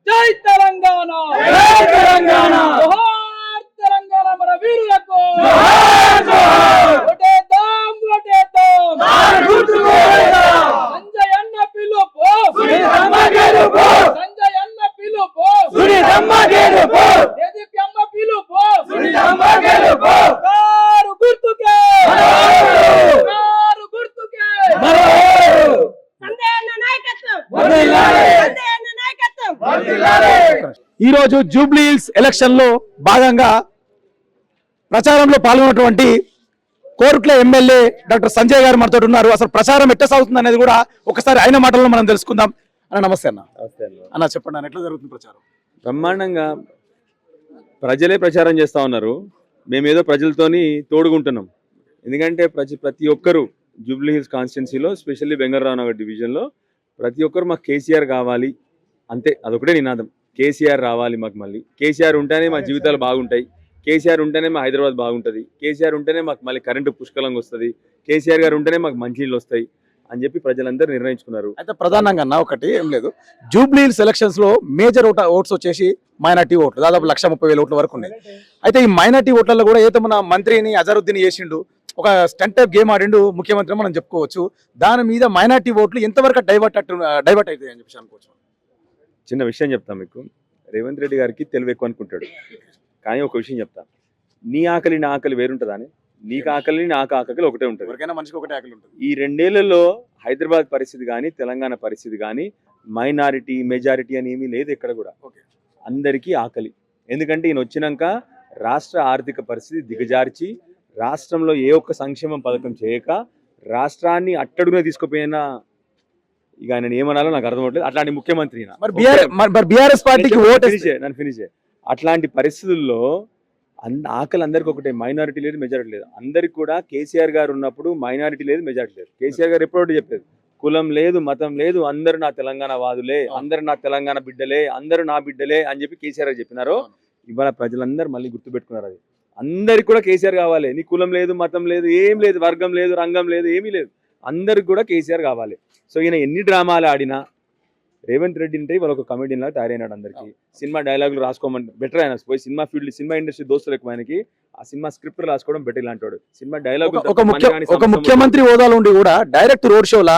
జై తెలంగాణ, జోహార్ తెలంగాణ మన వీరులకు. ఓటేద్దాం, ఓటేద్దాం. సంజయ్ అన్న పిలుపు, సంజయ్ అన్న పిలుపు, దేదీప్తి అమ్మ పిలుపు. కారు గుర్తుకే, కారు గుర్తుకే. సంజయ్ అన్న నాయకత్వం, సంజయ్ అన్న నాయకత్వం. ఈ రోజు జూబ్లీ హిల్స్ ఎలక్షన్ లో భాగంగా ప్రచారంలో పాల్గొన్నటువంటి కోరుట్ల ఎమ్మెల్యే డాక్టర్ సంజయ్ గారు మనతో ఉన్నారు. అసలు ప్రచారం ఎట్లా సాగుతుంది అనేది కూడా ఒకసారి ఆయన మాటల్లో మనం తెలుసుకుందాం. అన్న నమస్తే అన్న. అన్న చెప్పండి అన్న, ఎట్లా జరుగుతుంది ప్రచారం? బ్రహ్మాండంగా ప్రజలే ప్రచారం చేస్తూ ఉన్నారు. మేమేదో ప్రజలతోని తోడుకుంటున్నాం. ఎందుకంటే ప్రతి ఒక్కరు జూబ్లీ హిల్స్ కాన్స్టిట్యున్సీలో, స్పెషల్లీ వెంగళరావు నగర్ డివిజన్లో ప్రతి ఒక్కరు మాకు కేసీఆర్ కావాలి అంతే, అదొకటే నినాదం. కేసీఆర్ రావాలి మాకు, మళ్ళీ కేసీఆర్ ఉంటేనే మా జీవితాలు బాగుంటాయి, కేసీఆర్ ఉంటేనే మా హైదరాబాద్ బాగుంటుంది, కేసీఆర్ ఉంటేనే మాకు మళ్ళీ కరెంటు పుష్కలంగా వస్తుంది, కేసీఆర్ గారు ఉంటేనే మాకు మంచినీళ్ళు వస్తాయి అని చెప్పి ప్రజలందరూ నిర్ణయించుకున్నారు. అయితే ప్రధానంగా అన్న ఒకటి ఏం లేదు, జూబ్లీ హిల్స్ ఎలక్షన్స్ లో మేజర్ ఓట్స్ వచ్చేసి మైనార్టీ ఓట్లు, దాదాపు 1,30,000 ఓట్ల వరకు ఉన్నాయి. అయితే ఈ మైనార్టీ ఓట్లలో కూడా ఏదో మన మంత్రిని అజరుద్దీన్ చేసిండు, ఒక స్టంట్ టైప్ గేమ్ ఆడిండు ముఖ్యమంత్రి మనం చెప్పుకోవచ్చు. దాని మీద మైనార్టీ ఓట్లు ఎంతవరకు డైవర్ట్ అవుతాయి అని చెప్పి అనుకోవచ్చు. చిన్న విషయం చెప్తాం మీకు. రేవంత్ రెడ్డి గారికి తెలివి ఎక్కువ అనుకుంటాడు, కానీ ఒక విషయం చెప్తా, నీ ఆకలి నా ఆకలి వేరుంటుందా అని. నీకు ఆకలి నాకు ఆకలి ఒకటే ఉంటుంది, ఎవరికైనా మనిషికి ఒకటే ఆకలి ఉంటుంది. ఈ 2 ఏళ్లలో హైదరాబాద్ పరిస్థితి కానీ, తెలంగాణ పరిస్థితి కానీ, మైనారిటీ మెజారిటీ అని ఏమీ లేదు ఎక్కడ కూడా. అందరికీ ఆకలి. ఎందుకంటే ఈయన వచ్చినాక రాష్ట్ర ఆర్థిక పరిస్థితి దిగజార్చి, రాష్ట్రంలో ఏ ఒక్క సంక్షేమం పథకం చేయక, రాష్ట్రాన్ని అట్టడుగునే తీసుకుపోయిన, ఇక ఆయన ఏమనాలో నాకు అర్థం అవట్లేదు, అట్లాంటి ముఖ్యమంత్రి. నన్ను ఫినిష్. అట్లాంటి పరిస్థితుల్లో ఆకలి అందరికి ఒకటే, మైనారిటీ లేదు మెజారిటీ లేదు. అందరికి కూడా కేసీఆర్ గారు ఉన్నప్పుడు మైనారిటీ లేదు మెజారిటీ లేదు. కేసీఆర్ గారు ఎప్పుడో చెప్పేది, కులం లేదు మతం లేదు, అందరూ నా తెలంగాణ వాదులే, అందరూ నా తెలంగాణ బిడ్డలే, అందరూ నా బిడ్డలే అని చెప్పి కేసీఆర్ గారు చెప్పినారు. ఇవాళ ప్రజలందరూ మళ్ళీ గుర్తుపెట్టుకున్నారు అది. అందరికి కూడా కేసీఆర్ కావాలి. నీ కులం లేదు మతం లేదు ఏం లేదు, వర్గం లేదు రంగం లేదు ఏమీ లేదు, అందరికి కూడా కేసీఆర్ కావాలి. సో ఈయన ఎన్ని డ్రామాలు ఆడినా, రేవంత్ రెడ్డి అంటే ఇవాళ ఒక కమెడియన్ లాగా తయారైనాడు. అందరికి సినిమా డైలాగులు రాసుకోమని బెటర్ అయినా పోయి సినిమా ఫీల్డ్, సినిమా ఇండస్ట్రీ దోస్తులు ఎక్కువ ఆయనకి, ఆ సినిమా స్క్రిప్ట్ రాసుకోవడం బెటర్ ఇలాంటి సినిమా డైలాగ్. ఒక ముఖ్యమంత్రి హోదాలో ఉండి కూడా డైరెక్ట్ రోడ్ షోలా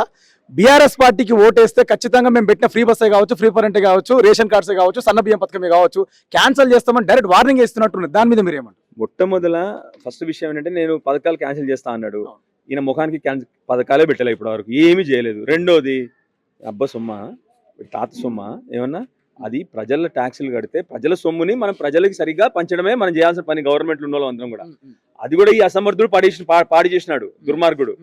బీఆర్ఎస్ పార్టీకి ఓటేస్తే ఖచ్చితంగా మేము పెట్టిన ఫ్రీ బస్సే కావచ్చు, ఫ్రీ కరెంటే కావచ్చు, రేషన్ కార్డ్సే కావచ్చు, సన్న బియ్యం పథకమే కావచ్చు క్యాన్సిల్ చేస్తామని డైరెక్ట్ వార్నింగ్ ఇస్తున్నట్టు. దాని మీద మీరు ఏమంటారు? మొట్టమొదల ఫస్ట్ విషయం ఏంటంటే, నేను పథకాలు క్యాన్సిల్ చేస్తా అన్నాడు. ఈయన ముఖానికి పథకాలే పెట్టలే ఇప్పటి వరకు, ఏమీ చేయలేదు. రెండోది, అబ్బా సొమ్మ తాత సొమ్మ ఏమన్నా, అది ప్రజల ట్యాక్సులు కడితే ప్రజల సొమ్ముని మనం ప్రజలకి సరిగ్గా పంచడమే మనం చేయాల్సిన పని, గవర్నమెంట్ ఉన్న అందరం కూడా. అది కూడా ఈ అసమర్థుడు పాడి చేసినాడు, దుర్మార్గుడు.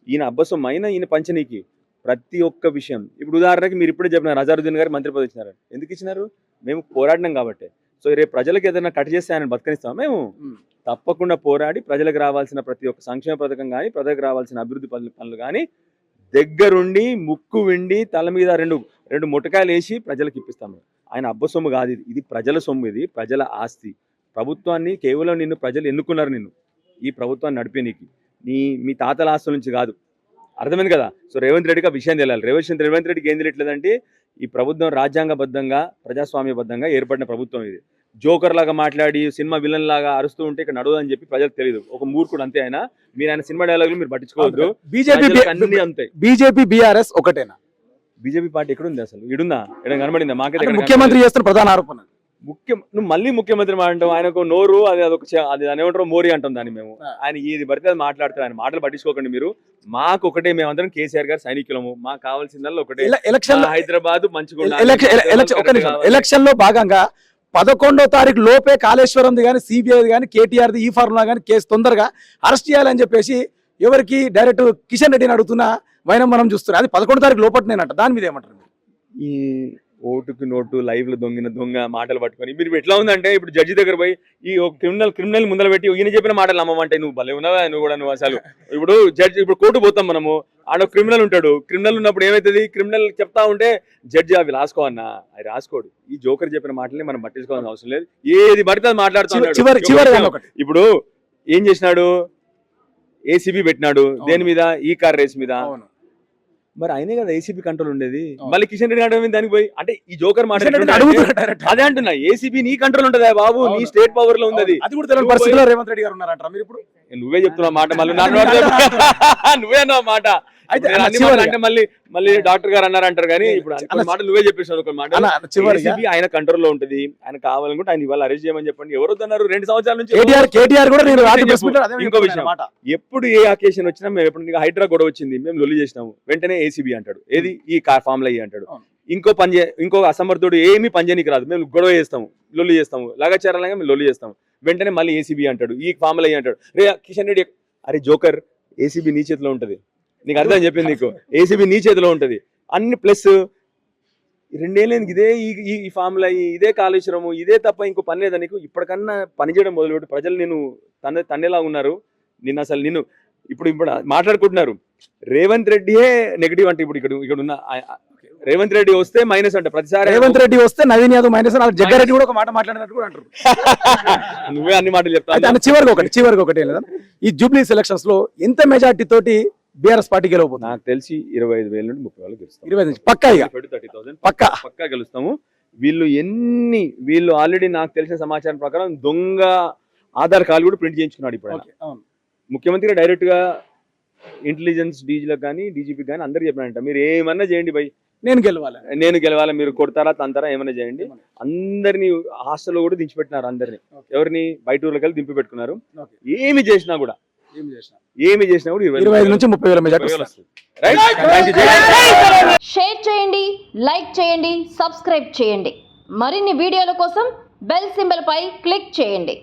ఈయన అబ్బా సొమ్మ అయినా ఈయన పంచనీకి ప్రతి ఒక్క విషయం. ఇప్పుడు ఉదాహరణకి మీరు ఇప్పుడే చెప్పినారు, అజరుద్దీన్ గారు మంత్రి పదవి ఇచ్చినారు. ఎందుకు ఇచ్చినారు? మేము పోరాడినాం కాబట్టి. సో రేపు ప్రజలకు ఏదైనా కట్ చేస్తే ఆయన బతకనిస్తాం. మేము తప్పకుండా పోరాడి ప్రజలకు రావాల్సిన ప్రతి ఒక్క సంక్షేమ పథకం కానీ, ప్రజలకు రావాల్సిన అభివృద్ధి పనులు కానీ దగ్గరుండి ముక్కు విండి తల మీద రెండు ముటకాయలు వేసి ప్రజలకు ఇప్పిస్తాము. ఆయన అబ్బ సొమ్ము కాదు, ఇది ప్రజల సొమ్ము, ఇది ప్రజల ఆస్తి. ప్రభుత్వాన్ని కేవలం నిన్ను ప్రజలు ఎన్నుకున్నారు, నిన్ను ఈ ప్రభుత్వాన్ని నడిపే నీకు, మీ తాతల ఆస్తుల నుంచి కాదు. అర్థమైంది కదా? సో రేవంత్ రెడ్డికి ఆ విషయం తెలియాలి. రేవంత్ రెడ్డికి ఏం తెలియట్లేదంటే, ఈ ప్రభుత్వం రాజ్యాంగబద్ధంగా ప్రజాస్వామ్యబద్ధంగా ఏర్పడిన ప్రభుత్వం ఇది. జోకర్ లాగా మాట్లాడి సినిమా విలన్ లాగా అరుస్తూ ఉంటే ఇక్కడ నడవదని చెప్పి ప్రజలకు తెలియదు. ఒక మూర్ఖుడు అంతే ఆయన. మీరు ఆయన సినిమా డైలాగులు మీరు పట్టించుకోవద్దు. బీజేపీ బీఆర్ఎస్ ఒకటేనా? బీజేపీ పార్టీ ఎక్కడుంది అసలు? ఇడుందా? ఎక్కడ కనబడిందా? మాకే ముఖ్యమంత్రి చేస్తున్న ప్రధాన ఆరోపణ. నువ్వు మళ్ళీ ముఖ్యమంత్రి అంటావు. ఆయనకు నోరు అది ఏమంటారు, మోరీ అంటాం దాన్ని మేము. ఆయన ఏది పడితే అది మాట్లాడతారు. ఆయన మాటలు పట్టించుకోకండి మీరు. మాకు ఒకటే, మేమందరం కేసీఆర్ గారు సైనికులము. మాకు కావాల్సిందల్లా ఒకటే, హైదరాబాద్ మంచిగా. ఎలక్షన్ లో భాగంగా 11వ తారీఖు లోపే కాళేశ్వరంది కానీ, సిబిఐది కానీ, కేటీఆర్ది, ఈ ఫార్ములా కానీ కేసు తొందరగా అరెస్ట్ చేయాలని చెప్పేసి ఎవరికి డైరెక్ట్ కిషన్ రెడ్డిని అడుగుతున్నా వైనం మనం చూస్తున్నాం. అది 11వ తారీఖు లోపట్నేనంట. దాని మీద ఏమంటారు? ఈ ఓటుకు నోటు లైవ్ లో దొంగ మాటలు పట్టుకొని మీరు ఎట్లా ఉందంటే ఇప్పుడు జడ్జి దగ్గర పోయి ఈ క్రిమినల్ ముందర పెట్టి ఈయన చెప్పిన మాటలు నమ్మమంటే నువ్వు భలే ఉన్నావా నువ్వు కూడా నువ్వు అసలు ఇప్పుడు జడ్జి ఇప్పుడు కోర్టు పోతాం మనము ఆడ క్రిమినల్ ఉంటాడు క్రిమినల్ ఉన్నప్పుడు ఏమైతుంది క్రిమినల్ చెప్తా ఉంటే జడ్జి అవి రాసుకో అన్న అది రాసుకోడు ఈ జోకర్ చెప్పిన మాటల్ని మనం పట్టించుకోవాల్సిన అవసరం లేదు ఏది పడితే అది మాట్లాడుతున్నాడు ఇప్పుడు ఏం చేసినాడు ఏసీబీ పెట్టినాడు దేని మీద ఈ కార్ రేస్ మీద మరి ఆయనే కదా ఏసీబీ కంట్రోల్ ఉండేది మళ్ళీ కిషన్ రెడ్డి గారు దానికి పోయి అంటే ఈ జోకర్ మాట్లాడుతున్నాడు అదే అంటున్నా ఏసీబీ నీ కంట్రోల్ ఉంటదా బాబు నీ స్టేట్ పవర్ లో ఉంది అది కూడా తెలియని పరిస్థితిలో రేవంత్ రెడ్డి గారు ఉన్నారంటారా మీరు ఇప్పుడు నువ్వే చెప్తున్నావు మాట మళ్ళీ నువ్వే అన్నావు మాట అంటే మళ్ళీ డాక్టర్ గారు అన్నారంటారు కానీ ఇప్పుడు మాట నువ్వే చెప్పేసావు ఒక మాట ఏసీబీ ఆయన కంట్రోల్ లో ఉంటది ఆయన కావాలనుకుంటే ఆయన ఇవాళ అరెస్ట్ చేయమని చెప్పండి ఎవరు అన్నారు 2 సంవత్సరాల నుంచి ఇంకో విషయం ఎప్పుడు ఏ అకేషన్ వచ్చినా మేము ఎప్పుడు హైడ్రా గొడవ వచ్చింది మేము లొల్లి చేసినాము వెంటనే ఏసీబీ అంటాడు ఏది ఈ ఫామ్ లో అంటాడు ఇంకో అసమర్థుడు ఏమీ పని చేయడానికి రాదు మేము గొడవ చేస్తాము లొల్లి చేస్తాము లాగాచారాలంగా మేము లొల్లి చేస్తాము వెంటనే మళ్ళీ ఏసీబీ అంటాడు ఈ ఫామ్ లో అంటాడు రే కిషన్ రెడ్డి అరే జోకర్ ఏసీబీ నీ చేతిలో ఉంటది నీకు అర్థం చెప్పింది నీకు ఏసీబీ నీ చేతిలో ఉంటది అన్ని ప్లస్ 2 ఏళ్ళ ఇదే ఈ ఫార్ములా ఇదే కాళేశ్వరము ఇదే తప్ప ఇంకో పని లేదా నీకు ఇప్పటికన్నా పని చేయడం మొదలుపెట్టి ప్రజలు నేను తన్నేలా ఉన్నారు నిన్ను అసలు నిన్ను ఇప్పుడు మాట్లాడుకుంటున్నారు రేవంత్ రెడ్డియే నెగిటివ్ అంటే ఇప్పుడు ఇక్కడ ఉన్న రేవంత్ రెడ్డి వస్తే మైనస్ అంటే ప్రతిసారి రేవంత్ రెడ్డి వస్తే నవీన్ యాదవ్ మైనస్ జగ్గారెడ్డి కూడా ఒక మాట మాట్లాడినట్టు కూడా అంటారు నువ్వే అన్ని మాటలు చెప్తాను చివరికి ఒకటి లేదా ఈ జూబ్లీ సెలక్షన్స్ లో ఎంత మెజార్టీ తోటి బీఆర్ఎస్ పార్టీ గెలవబోతుంది నాకు తెలిసి 25,000 నుండి 30,000 గెలుస్తాం 25 పక్కా గెలుస్తాము వీళ్ళు ఆల్రెడీ నాకు తెలిసిన సమాచారం ప్రకారం దొంగ ఆధార్ కార్డు కూడా ప్రింట్ చేయించుకున్నాడు ఇప్పుడు ముఖ్యమంత్రి డైరెక్ట్ గా ఇంటెలిజెన్స్ డీజీలకు కానీ డీజీపీ కానీ అందరు చెప్పినారంట మీరు ఏమన్నా చేయండి భయ్ నేను గెలవాలి మీరు కొడతారా తంతారా ఏమైనా చేయండి అందరినీ హాస్టల్లో కూడా దించిపెట్టినారు అందరినీ ఎవరిని బయట ఊర్లోకి వెళ్ళి దింపి పెట్టుకున్నారు ఏమి చేసినా కూడా 25 నుంచి 30,000 మెజార్టీ వస్తుంది. షేర్ చేయండి, లైక్ చేయండి, సబ్స్క్రైబ్ చేయండి. మరిన్ని వీడియోల కోసం బెల్ సింబల్ పై క్లిక్ చేయండి.